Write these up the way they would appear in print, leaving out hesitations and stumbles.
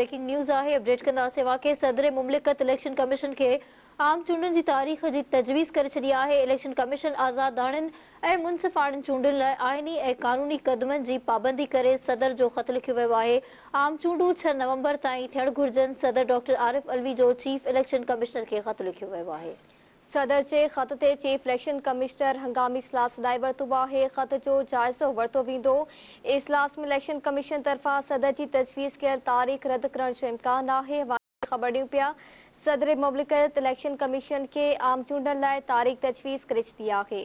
Breaking news आहे update कंदासीं। वाक़ई सदर मुमलिकत इलेक्शन कमीशन के आम चूंडनि जी तारीख़ जी तजवीज़ करे छॾी आहे। इलेक्शन कमीशन आज़ादाणनि ऐं मुनसिफ़ाणनि चूंडनि लाइ आइनी ऐं क़ानूनी क़दमनि जी पाबंदी करे सदर जो ख़त लिखियो वियो आहे। आम चूंडूं 6 नवंबर ताईं थियणु घुरिजनि। सदर डॉक्टर आरिफ अलवी जो चीफ इलेक्शन कमिश्नर खे ख़त लिखियो वियो आहे। सदर जे ख़त ते चीफ इलेक्शन कमिश्नर हंगामी इजलास सॾाए वरितो आहे। ख़त जो जाइज़ो वरितो वेंदो। इजलास में इलेक्शन कमीशन तरफ़ां सदर जी तजवीज़ कयल तारीख़ रद्द करण जो इम्कान आहे। ख़बर ॾियूं पिया सदर मुमलिकत इलेक्शन कमीशन के आम चूंडनि लाइ तारीख़ तजवीज़ करे छॾी आहे।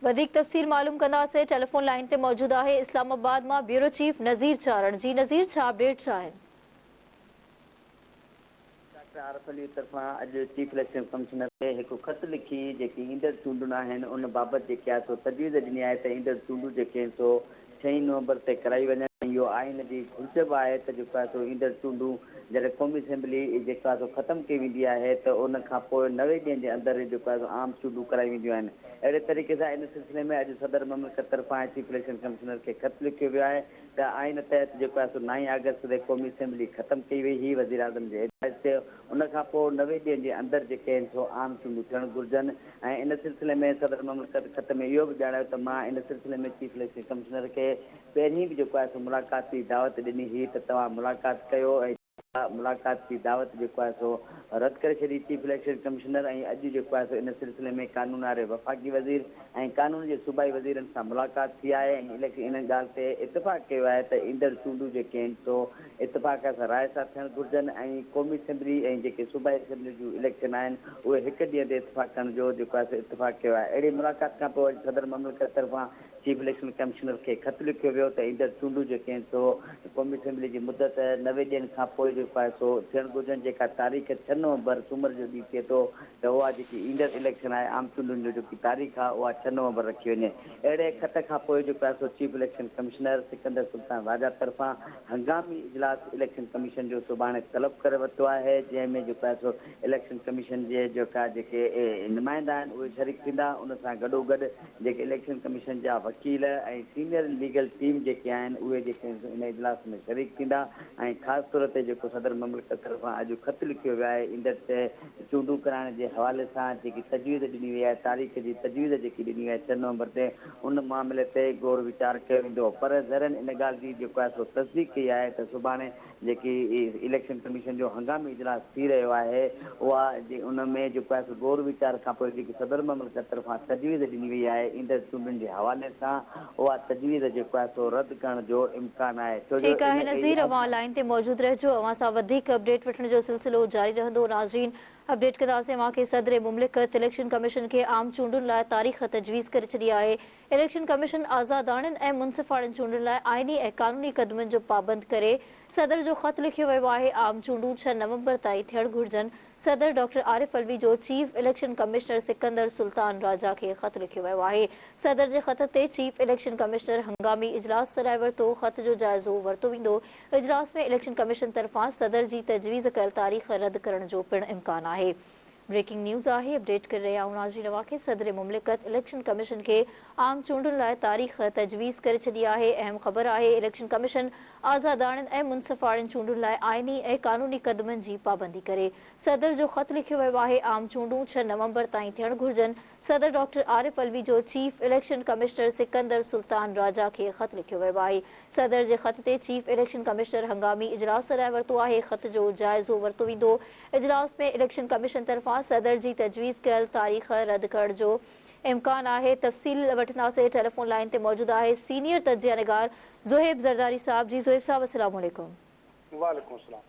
वधीक तफ़सील मालूम कंदासीं। टेलीफोन लाइन ते मौजूद आहे इस्लामाबाद मां ब्यूरो चीफ नज़ीर चारण। जी नज़ीर, छा अपडेट्स आहिनि? आरिफ अली तरफ़ां अॼु चीफ इलेक्शन कमिश्नर खे हिकु ख़त लिखी जेकी ईंदड़ चूंडूं आहिनि उन बाबति जेके आहे सो तजवीज़ ॾिनी आहे त ईंदड़ चूंडूं जेके आहिनि सो 6 नवंबर ते कराई वञनि। इहो आइन जी घुरिज बि आहे त जेको आहे सो ईंदड़ चूंडूं जॾहिं क़ौमी असेंबली जेका आहे सो ख़तमु कई वेंदी आहे त उन खां पोइ 90 ॾींहंनि जे अंदरि जेको आहे सो आम चूंडूं कराई वेंदियूं आहिनि। अहिड़े तरीक़े सां इन सिलसिले में अॼु सदर मुमलिकत तरफ़ां चीफ इलेक्शन कमिश्नर खे ख़त लिखियो वियो आहे त आइन तहत जेको आहे सो 9 अगस्त ते क़ौमी असेंबली ख़तमु कई वई हुई वज़ीर आज़म जे हिदायत ते। उन खां पोइ 90 ॾींहंनि जे अंदरि जेके आहिनि सो आम चूंडूं थियणु घुरिजनि। ऐं इन सिलसिले में सदर मुमलिकत ख़त में इहो बि ॼाणायो त मां इन सिलसिले में चीफ इलेक्शन कमिश्नर खे पहिरीं बि जेको आहे सो मुलाक़ात जी दावत ॾिनी हुई त तव्हां मुलाक़ात कयो ऐं मुलाक़ात जी दावत जेको आहे सो रद्द करे छॾी चीफ इलेक्शन कमिश्नर। ऐं अॼु जेको आहे सो इन सिलसिले में कानून वारे वफ़ाक़ी वज़ीर ऐं कानून जे सूबाई वज़ीरनि सां मुलाक़ात थी आहे ऐं इन ॻाल्हि ते इतफ़ाक़ कयो आहे त ईंदड़ चूंडूं जेके आहिनि सो इतफ़ाक़ सां राय सां थियणु घुरिजनि ऐं क़ौमी असेंबली ऐं जेके सूबाई असेंबली जूं इलेक्शन आहिनि उहे हिकु ॾींहं ते इतफ़ाक़ करण जो जेको आहे सो इतफ़ाक़ कयो आहे। अहिड़ी मुलाक़ात खां पोइ सदर मुमलिकत तरफ़ां चीफ इलेक्शन कमिश्नर खे ख़त लिखियो वियो त ईंदड़ चूंडूं जेके आहिनि सो क़ौमी असेंबली जी मुदत 90 ॾींहंनि खां पोइ जेको आहे सो थियणु घुरिजनि। जेका तारीख़ 6 नवंबर सूमर जो ॾींहुं थिए थो त उहा जेकी ईंदड़ इलेक्शन आहे आम चूंडुनि जो जेकी तारीख़ आहे उहा 6 नवंबर रखी वञे। अहिड़े ख़त खां पोइ जेको आहे सो chief election commissioner Sikandar Sultan Raja तरफ़ां हंगामी इजलास इलेक्शन कमीशन जो सुभाणे तलब करे वरितो आहे जंहिंमें जेको आहे सो इलेक्शन कमीशन जे जेका जेके नुमाइंदा आहिनि उहे शरीक थींदा। उन सां गॾोगॾु जेके इलेक्शन कमीशन जा वकील ऐं सीनियर लीगल टीम जेके आहिनि उहे जेके इन इजलास में शरीक थींदा। ऐं ख़ासि तौर ते जेको सदर मुमलिकत तरफ़ां अॼु ख़त लिखियो वियो आहे ईंदड़ ते चूंडूं कराइण जे हवाले सां जेकी तजवीज़ ॾिनी वई आहे तारीख़ जी तजवीज़ जेकी ॾिनी वई आहे 6 नवंबर ते उन मामले ते गौर वीचार कयो वेंदो। पर ज़रनि इन ॻाल्हि जी जेको आहे सो तस्दीक कई आहे त सुभाणे जेकी इलेक्शन कमीशन जो हंगामी इजलास थी रहियो आहे उहा उन में जेको आहे सो गौर वीचार खां पोइ जेकी सदर मुमलिकत तरफ़ां तजवीज़ ॾिनी वई आहे ईंदड़ चूंडुनि जे हवाले सां उहा तजवीज़ जेको आहे सो रद्द करण जो इम्कान आहे। ठीकु आहे नज़ीर, अवां लाइन ते मौजूदु रहिजो। अवां सां वधीक अपडेट वठण जो सिलसिलो जारी रहंदो। नाज़रीन, अपडेट कंदासीं वाक़ई सदर मुमलिकत इलेक्शन कमीशन खे आम चूंडुनि लाइ तारीख़ तजवीज़ करे छॾी आहे। इलेक्शन कमीशन आज़ादाणनि ऐं मुनसिफ़ाणनि चूंडुनि लाइ आइनी ऐं क़ानूनी क़दमनि जो पाबंद करे सदर जो ख़त लिखियो वियो आहे। आम चूंडूं 6 नवंबर ताईं थियणु घुरिजनि। सदर डॉक्टर आरिफ अलवी जो chief election commissioner Sikandar Sultan राजा खे ख़त लिखियो वियो आहे। सदर जे ख़त ते चीफ इलेक्शन कमिश्नर हंगामी इजलास सॾाए वरितो। ख़त जो जाइज़ो वरितो वेंदो। इजलास में इलेक्शन कमीशन तरफ़ां सदर जी तजवीज़ कयल तारीख़ रद्द करण जो पिणु इम्कान आहे। ब्रेकिंग न्यूज़ आहे अपडेट करे रहिया आहियूं नाज़रीन। वाक़ई सदर मुमलिकत इलेक्शन कमीशन खे आम चूंडुनि लाइ तारीख़ तजवीज़ करे छॾी आहे। अहम ख़बर आहे इलेक्शन कमीशन आज़ादाणनि ऐं मुनसिफ़ाणनि चूंडुनि लाइ आइनी ऐं क़ानूनी क़दमनि जी पाबंदी करे सदर जो ख़त लिखियो वियो आहे। आम चूंडूं 6 नवंबर ताईं थियणु घुरिजनि। सदर डॉक्टर आरिफ अलवी जो chief election commissioner Sikandar Sultan राजा खे ख़त लिखियो वियो आहे। सदर जे ख़त ते चीफ इलेक्शन कमिश्नर हंगामी इजलास सॾाए वरितो आहे। ख़त जो जाइज़ो वरितो वेंदो। इजलास में इलेक्शन कमीशन तरफ़ां सदर जी तजवीज़ कयल तारीख़ रद्द करण जो इम्कान आहे। तफ़सील वठंदासीं। टेलीफोन लाइन ते मौजूदु आहे सीनियर तजिया निगार ज़ोहेब ज़रदारी साहब। जी ज़ोहेब साहब, अस्सलाम वालेकुम। वालेकुम सलाम।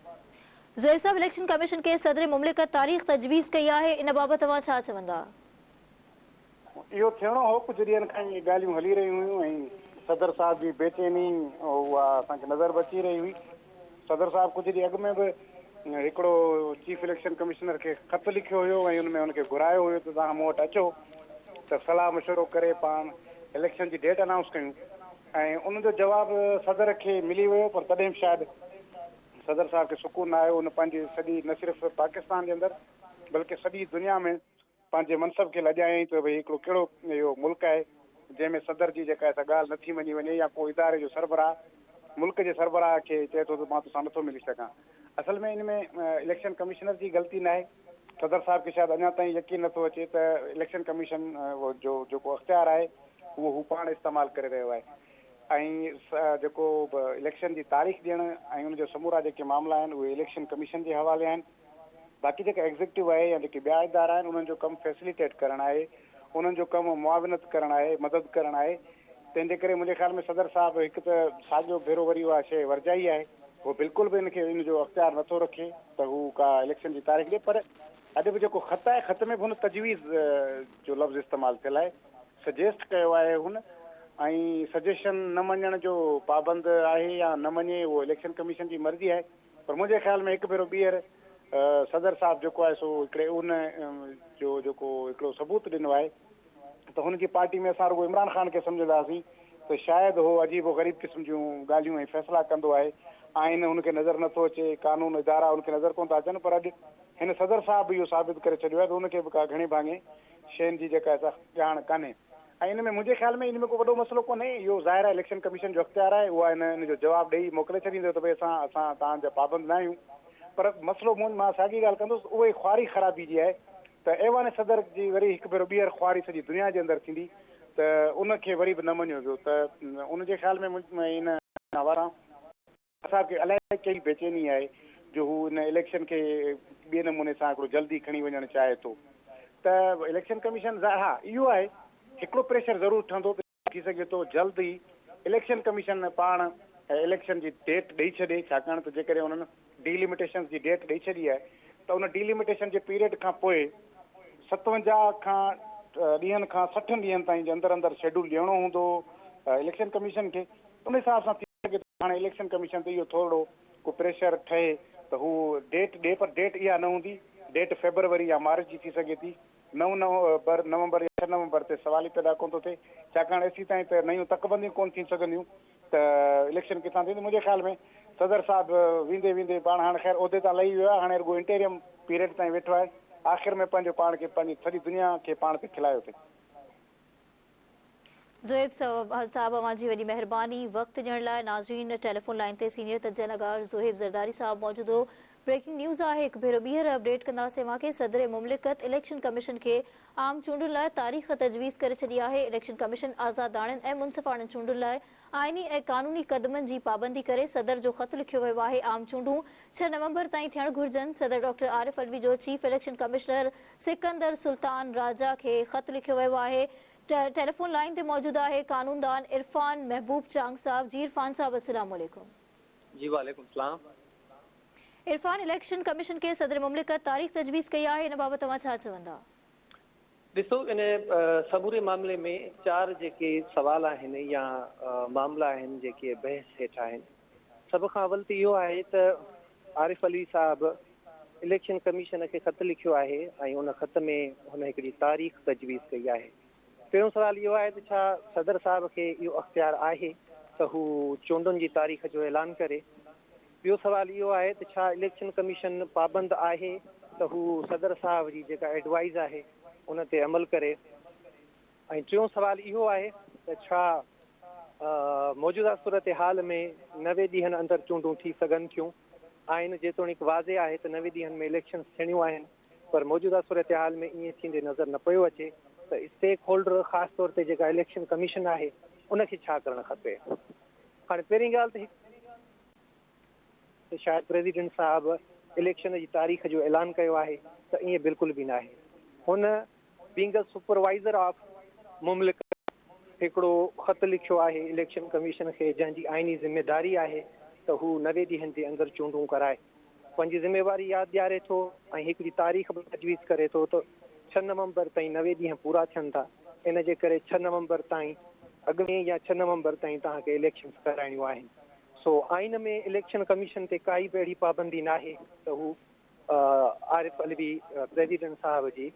ज़ोहेब साहब, इलेक्शन कमीशन के सदर मुमलिकत तारीख़ तजवीज़ कई आहे, इन बाबति तव्हां छा चवंदा? इहो थियणो हो, कुझु ॾींहंनि खां इहे ॻाल्हियूं हली रहियूं हुयूं ऐं सदर साहब जी बेचैनी उहा असांखे नज़र बि अची रही हुई। सदर साहब कुझु ॾींहं अॻु में बि हिकिड़ो चीफ इलेक्शन कमिश्नर खे ख़त लिखियो हुयो ऐं हुन में हुनखे घुरायो हुयो त तव्हां मूं वटि अचो त सलाह मशवरो करे पाण इलेक्शन जी डेट अनाउंस कयूं। ऐं उनजो जवाबु सदर खे मिली वियो, पर तॾहिं बि शायदि सदर साहब खे सुकून न आयो। उन पंहिंजी सॼी न सिर्फ़ु पाकिस्तान जे अंदरि बल्कि सॼी दुनिया में पंहिंजे मनसब खे लॼायईं त भई हिकिड़ो कहिड़ो इहो मुल्क आहे जंहिंमें सदर जी जेका ॻाल्हि नथी मञी वञे या को इदारे जो सरबराह मुल्क जे सरबराह खे चए थो त मां तोसां नथो मिली सघां। असल में इन में इलेक्शन कमिश्नर जी ग़लती न आहे। सदर साहब खे शायदि अञा ताईं यकीन नथो अचे त इलेक्शन कमीशन जो जेको अख़्तियार आहे उहो हू पाण इस्तेमालु करे रहियो आहे ऐं जेको इलेक्शन जी तारीख़ ॾियणु ऐं उनजो समूरा जेके मामला आहिनि उहे इलेक्शन कमीशन जे हवाले आहिनि। बाक़ी जेका एग्ज़िक्यूटिव आहे या जेके ॿिया इदारा आहिनि उन्हनि जो कमु फैसिलिटेट करणु आहे, उन्हनि जो कमु मुआविनत करणु आहे, मदद करणु आहे। तंहिंजे करे मुंहिंजे ख़्याल में सदर साहिबु हिकु त साॻियो भेरो वरी उहा शइ वर्जाई आहे, उहो बिल्कुलु बि इनखे इन जो अख़्तियार नथो रखे त हू का इलेक्शन जी तारीख़ ॾिए। पर अॼु बि जेको ख़त आहे ख़त में बि हुन तजवीज़ जो लफ़्ज़ इस्तेमालु थियल आहे, सजेस्ट कयो आहे हुन ऐं सजेशन न मञण जो पाबंद आहे या न मञे उहो इलेक्शन कमीशन जी मर्ज़ी आहे। पर मुंहिंजे ख़्याल में हिकु भेरो ॿीहर सदर साहिबु जेको आहे सो हिकिड़े उन जो जेको हिकिड़ो सबूत ॾिनो आहे त हुनजी पार्टी में असां रुगो इमरान ख़ान खे सम्झंदासीं त शायदि उहो अजीब ग़रीब क़िस्म जूं ॻाल्हियूं ऐं फ़ैसिला कंदो आहे। आइन हुनखे नज़र नथो अचे, कानून इदारा हुनखे नज़र कोन था अचनि। पर अॼु हिन सदर साहिबु इहो साबित करे छॾियो आहे त हुनखे बि का घणे भाङे शयुनि जी जेका ॼाण कान्हे। ऐं इन में मुंहिंजे ख़्याल में इन में को वॾो मसइलो कोन्हे। इहो ज़ाहिर आहे इलेक्शन कमीशन जो अख़्तियार आहे, उहा इन जो जवाबु ॾेई मोकिले छॾींदो त भई असां तव्हांजा पाबंद न आहियूं। पर मसइलो मां साॻी ॻाल्हि कंदुसि उहे ख़्वारी ख़राबी जी आहे त ऐवान सदर जी वरी हिकु भेरो ॿीहर ख़्वारी सॼी दुनिया जे अंदरि थींदी त उनखे वरी बि न मञियो वियो। त उनजे ख़्याल में इन वारा असांखे अलाए कहिड़ी बेचैनी आहे जो हू इन इलेक्शन खे ॿिए नमूने सां हिकिड़ो जल्दी खणी वञणु चाहे थो। त इलेक्शन कमीशन हा इहो आहे हिकिड़ो प्रेशर ज़रूरु ठहंदो थी सघे थो जल्द ई इलेक्शन कमीशन पाण इलेक्शन जी डेट ॾेई छॾे, छाकाणि त जेकॾहिं उन्हनि डिलिमिटेशन जी डेट ॾेई छॾी आहे त उन डिलिमिटेशन जे पीरियड खां पोइ 57 खां ॾींहंनि खां 60 ॾींहंनि ताईं जे अंदरि अंदरि शेड्यूल ॾियणो हूंदो इलेक्शन कमीशन खे। उन हिसाब सां थी सघे थो हाणे इलेक्शन कमीशन ते इहो थोरो को प्रेशर ठहे त हू डेट ॾिए। पर डेट इहा न हूंदी, डेट फेबरवरी या मार्च जी थी सघे थी। 9 नवंबर या 6 नवंबर ते सवाल ई पैदा कोन थो थिए, छाकाणि एसी ताईं त नयूं तकबंदियूं कोन थी सघंदियूं त इलेक्शन किथां थींदी। मुंहिंजे ख़्याल में सदर साहिबु वेंदे वेंदे पाण हाणे ख़ैर उहिदे तां लही वियो आहे, हाणे रुगो इंटेरियम पीरियड ताईं वेठो आहे। आख़िर में पंहिंजो पाण खे पंहिंजी सॼी दुनिया खे पाण ते खिलायो अथई। ज़ोएब साहब अवां जी वॾी महिरबानी वक़्तु ॾियण लाइ। नाज़रीन टेलीफोन लाइन ते सीनियर तजज़ियागार ज़ोहेब ज़रदारी साहब मौजूदु हो। ब्रेकिंग न्यूज़ आहे, हिकु भेरो ॿीहर अपडेट कंदासीं अवां खे। सदर मुमलिकत इलेक्शन कमीशन खे आम चूंडुनि लाइ तारीख़ तजवीज़ करे छॾी आहे। इलेक्शन कमीशन आज़ादाणनि ऐं मुनसिफ़ाणनि चूंडुनि लाइ आइनी ऐं क़ानूनी क़दमनि जी पाबंदी करे सदर जो ख़त लिखियो वियो आहे। आम चूंडूं 6 नवंबर ताईं थियणु घुरिजनि। सदर डॉक्टर आरिफ अलवी जो chief election commissioner Sikandar Sultan राजा खे ख़त लिखियो वियो आहे। टेलीफोन लाइन ते मौजूद आहे कानूनदान इरफान महबूब चांग साहब। जी इरफान साहब अस्सलाम वालेकुम। जी वालेकुम सलाम। इरफान, इलेक्शन कमीशन के सदर मुमलिकत तारीख़ तजवीज़ कई आहे, इन बाबति तव्हां छा चवंदा? ॾिसो, इन समूरे मामले में 4 जेके सवाल आहिनि या मामला आहिनि जेके बहस हेठि आहिनि। सभ खां अवल त इहो आहे त आरिफ अलवी साहब इलेक्शन कमीशन खे ख़त लिखियो आहे ऐं उन ख़त में हुन हिकिड़ी तारीख़ तजवीज़ कई आहे। पहिरियों सवाल इहो आहे त छा सदर साहब खे इहो अख़्तियार आहे त हू चूंडुनि जी तारीख़ जो ऐलान करे। ॿियो सवाल इहो आहे त छा इलेक्शन कमीशन पाबंद आहे त हू सदर साहब जी जेका एडवाइज़ आहे उन ते अमल करे। ऐं टियों सवाल इहो आहे त छा मौजूदा सूरत हाल में 90 ॾींहंनि अंदरि चूंडूं थी सघनि थियूं। आइन जेतोणीकि वाज़े आहे त 90 ॾींहंनि में इलेक्शन थियणियूं आहिनि, पर मौजूदा सूरत हाल में ईअं थींदे नज़र न पियो अचे त स्टेक होल्डर ख़ासि तौर ते जेका इलेक्शन कमीशन आहे उनखे छा करणु खपे। हाणे पहिरीं ॻाल्हि त शायदि प्रेसिडेंट साहब इलेक्शन जी तारीख़ जो ऐलान कयो आहे त ईअं बिल्कुलु बि न आहे। हुन बींग सुपरवाइज़र ऑफ मुमलिकत हिकिड़ो ख़त लिखियो आहे इलेक्शन कमीशन खे, जंहिंजी आइनी ज़िम्मेदारी आहे त हू 90 ॾींहंनि जे अंदरि चूंडूं कराए। पंहिंजी ज़िम्मेवारी यादि ॾियारे थो ऐं हिकिड़ी तारीख़ बि तजवीज़ करे थो त 6 नवंबर ताईं 90 ॾींहं पूरा थियनि था। इन जे करे 6 नवंबर ताईं अॻु में या 6 नवंबर ताईं तव्हांखे इलेक्शन कराइणियूं आहिनि। सो आइन में इलेक्शन कमीशन ते काई बि अहिड़ी पाबंदी न आहे त हू आरिफ अलवी प्रेसिडेंट साहब जी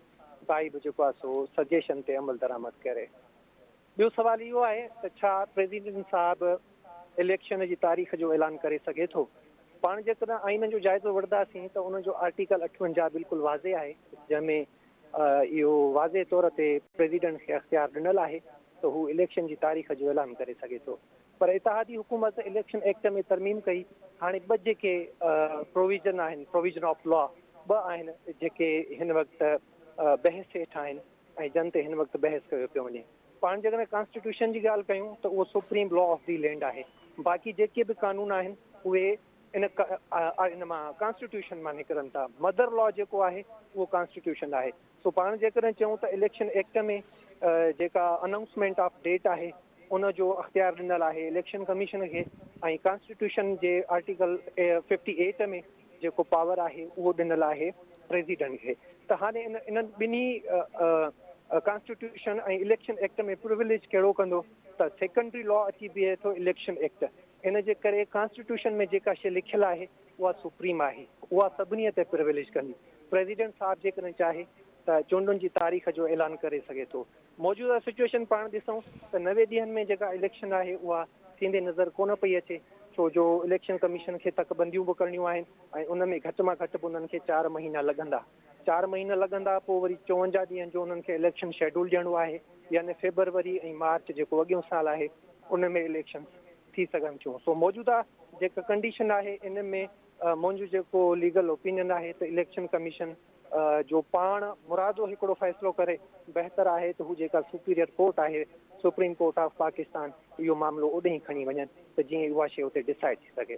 काई बि जेको आहे सो सजेशन ते अमल दरामद करे। ॿियो सवाल इहो आहे त छा प्रेसिडेंट साहब इलेक्शन जी तारीख़ जो ऐलान करे सघे थो। पाण जेकॾहिं आइन जो जाइज़ो वठंदासीं त उनजो आर्टिकल 58 बिल्कुलु वाज़े आहे, जंहिंमें इहो वाज़े तौर ते प्रेसिडेंट खे अख़्तियार ॾिनल आहे त हू इलेक्शन जी तारीख़ जो ऐलान करे सघे थो। पर इतिहादी हुकूमत इलेक्शन एक्ट में तरमीम कई। हाणे ॿ जेके प्रोविजन आहिनि, प्रोविजन ऑफ लॉ ॿ आहिनि जेके हिन वक़्तु बहस हेठि आहिनि ऐं जन ते हिन वक़्तु बहस कयो पियो वञे। पाण जेकॾहिं कॉन्स्टिट्यूशन जी ॻाल्हि कयूं त उहो supreme law of the land आहे। बाक़ी जेके बि कानून आहिनि उहे इन मां कॉन्स्टिट्यूशन मां निकिरनि था। मदर लॉ जेको आहे उहो कॉन्स्टिट्यूशन आहे। सो पाण जेकॾहिं चऊं त इलेक्शन एक्ट में जेका अनाउंसमेंट ऑफ डेट आहे उन जो अख़्तियार ॾिनल आहे इलेक्शन कमीशन खे, ऐं कॉन्स्टिट्यूशन जे आर्टिकल 58 में जेको पावर आहे उहो ॾिनल आहे प्रेसिडेंट खे। त हाणे इन्हनि ॿिन्ही कॉन्स्टिट्यूशन ऐं इलेक्शन एक्ट में प्रिविलेज कहिड़ो कंदो त सेकेंडरी लॉ अची बीहे थो इलेक्शन एक्ट। इन जे करे कॉन्स्टिट्यूशन में जेका शइ लिखियलु आहे उहा सुप्रीम आहे, उहा सभिनी ते प्रिविलेज कंदी। प्रेसिडेंट साहिबु जेकॾहिं चाहे त चूंडुनि जी तारीख़ जो ऐलान करे सघे थो। मौजूदा सिचुएशन पाण ॾिसूं त 90 ॾींहंनि में जेका इलेक्शन आहे उहा थींदे नज़र कोन पई अचे, छो जो इलेक्शन कमीशन खे तकबंदियूं बि करणियूं आहिनि ऐं उन में घटि मां घटि बि उन्हनि खे 4 महीना लॻंदा। 4 महीना लॻंदा, पोइ वरी 54 ॾींहंनि जो उन्हनि खे इलेक्शन शेड्यूल ॾियणो आहे, यानी फेबरवरी ऐं मार्च जेको अॻियों साल आहे उन में इलेक्शन थी सघनि थियूं। सो मौजूदा जेका कंडीशन आहे इन में मुंहिंजो जेको लीगल ओपिनियन आहे त इलेक्शन कमीशन जो पाण मुरादो हिकिड़ो फ़ैसिलो करे बहितर आहे त हू जेका सुपीरियर कोर्ट आहे, सुप्रीम कोर्ट ऑफ पाकिस्तान, इहो मामिलो ओॾे ई खणी वञनि त जीअं उहा शइ उते डिसाइड थी सघे।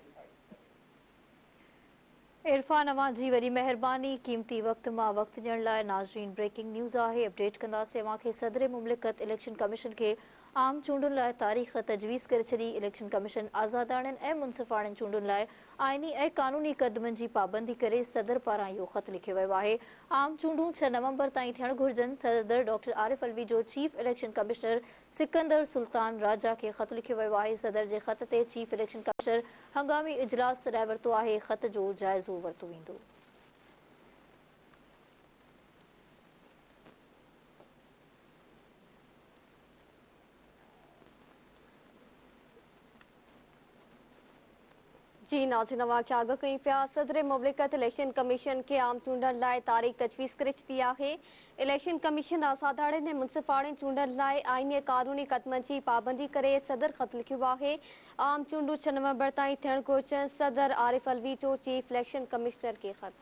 इरफान अवां जी वॾी महिरबानी, क़ीमती वक़्त मां वक़्तु ॾियण लाइ। नाज़रीन, ब्रेकिंग न्यूज़ आहे, अपडेट कंदासीं अवां खे। सदर मुमलिकत इलेक्शन कमीशन खे आम चूंडुनि लाइ तारीख़ तजवीज़ करे छॾी। इलेक्शन कमीशन आज़ादाणनि ऐं मुनसिफ़ाणनि चूंडुनि लाइ आइनी ऐं क़ानूनी क़दमनि जी पाबंदी करे सदर पारां इहो ख़त लिखियो वियो आहे। आम चूंडूं 6 नवंबर ताईं थियणु घुरिजनि। सदर डॉक्टर आरिफ अलवी जो chief election commissioner Sikandar Sultan राजा खे ख़त लिखियो वियो आहे। सदर जे ख़त ते चीफ इलेक्शन कमिश्नर हंगामी इजलास सॾाए वरितो आहे। ख़त जो जाइज़ो वरितो वेंदो। जी नाज़रीन, अवां खे आगाह कयूं पिया। सदर मुमलिकत इलेक्शन कमीशन खे आम चूंडनि लाइ तारीख़ तजवीज़ करे छॾी आहे। इलेक्शन कमीशन आज़ादाणनि ऐं मुनसिफ़ाणनि चूंडनि लाइ आइनी ऐं क़ानूनी क़दमनि जी पाबंदी करे सदर ख़त लिखियो आहे। आम चूंडूं 6 नवंबर ताईं थियणु घुरिजनि। सदर आरिफ अलवी जो चीफ इलेक्शन कमिश्नर खे ख़त।